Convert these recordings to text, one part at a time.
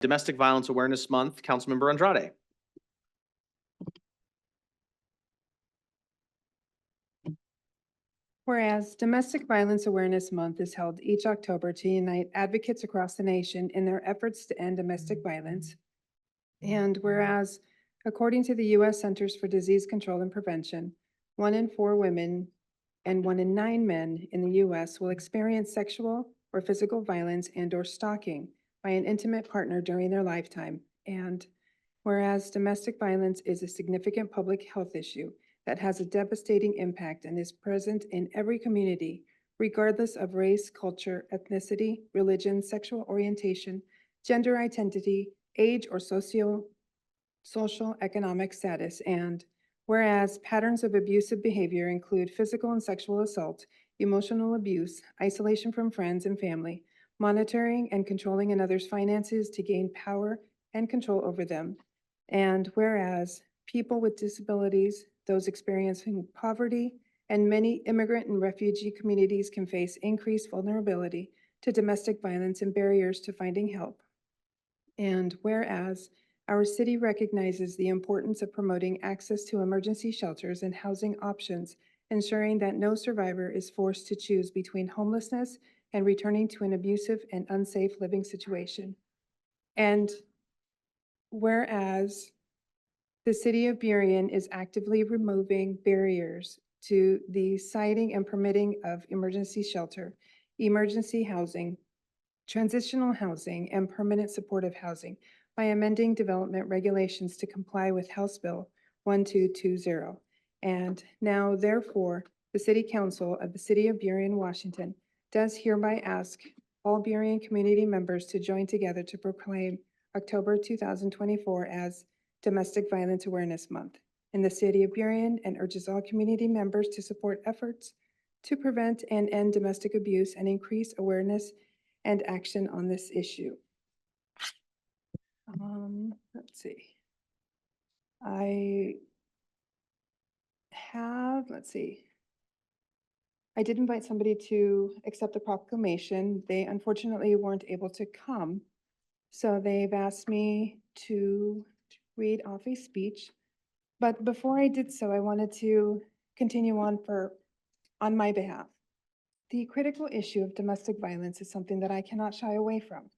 Domestic Violence Awareness Month, Councilmember Andrade. Whereas Domestic Violence Awareness Month is held each October to unite advocates across the nation in their efforts to end domestic violence. And whereas, according to the U.S. Centers for Disease Control and Prevention, 1 in 4 women and 1 in 9 men in the U.S. will experience sexual or physical violence and/or stalking by an intimate partner during their lifetime. And whereas domestic violence is a significant public health issue that has a devastating impact and is present in every community, regardless of race, culture, ethnicity, religion, sexual orientation, gender identity, age, or social, economic status. And whereas patterns of abusive behavior include physical and sexual assault, emotional abuse, isolation from friends and family, monitoring and controlling another's finances to gain power and control over them. And whereas people with disabilities, those experiencing poverty, and many immigrant and refugee communities can face increased vulnerability to domestic violence and barriers to finding help. And whereas our city recognizes the importance of promoting access to emergency shelters and housing options, ensuring that no survivor is forced to choose between homelessness and returning to an abusive and unsafe living situation. And whereas the city of Burien is actively removing barriers to the siting and permitting of emergency shelter, emergency housing, transitional housing, and permanent supportive housing by amending development regulations to comply with House Bill 1220. And now, therefore, the City Council of the City of Burien, Washington, does hereby ask all Burien community members to join together to proclaim October 2024 as Domestic Violence Awareness Month in the City of Burien, and urges all community members to support efforts to prevent and end domestic abuse and increase awareness and action on this issue. Let's see. I did invite somebody to accept the proclamation. They unfortunately weren't able to come, so they've asked me to read off a speech. But before I did so, I wanted to continue on my behalf. The critical issue of domestic violence is something that I cannot shy away from.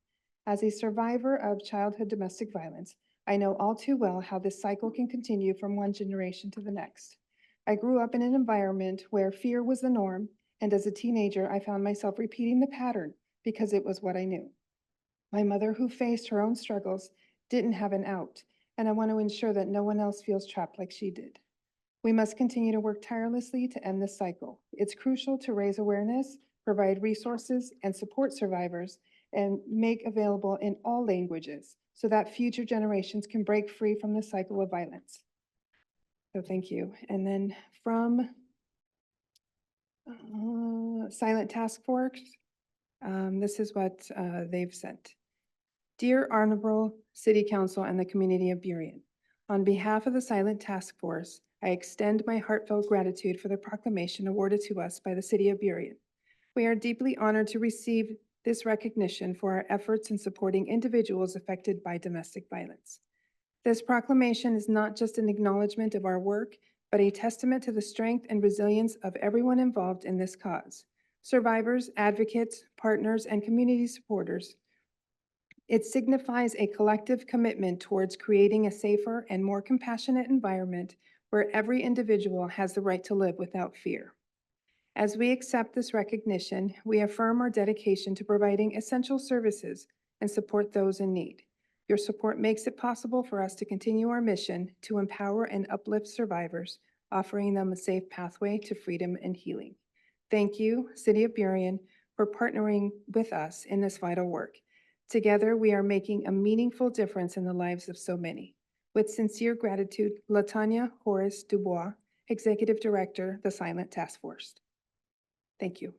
As a survivor of childhood domestic violence, I know all too well how this cycle can continue from one generation to the next. I grew up in an environment where fear was the norm, and as a teenager, I found myself repeating the pattern because it was what I knew. My mother, who faced her own struggles, didn't have an out, and I want to ensure that no one else feels trapped like she did. We must continue to work tirelessly to end this cycle. It's crucial to raise awareness, provide resources, and support survivors, and make available in all languages so that future generations can break free from the cycle of violence. So thank you. And then from Silent Task Force, this is what they've sent. Dear Honorable City Council and the community of Burien, on behalf of the Silent Task Force, I extend my heartfelt gratitude for the proclamation awarded to us by the City of Burien. We are deeply honored to receive this recognition for our efforts in supporting individuals affected by domestic violence. This proclamation is not just an acknowledgement of our work, but a testament to the strength and resilience of everyone involved in this cause: survivors, advocates, partners, and community supporters. It signifies a collective commitment towards creating a safer and more compassionate environment where every individual has the right to live without fear. As we accept this recognition, we affirm our dedication to providing essential services and support those in need. Your support makes it possible for us to continue our mission to empower and uplift survivors, offering them a safe pathway to freedom and healing. Thank you, City of Burien, for partnering with us in this vital work. Together, we are making a meaningful difference in the lives of so many. With sincere gratitude, Latanya Horace Dubois, Executive Director, the Silent Task Force. Thank you.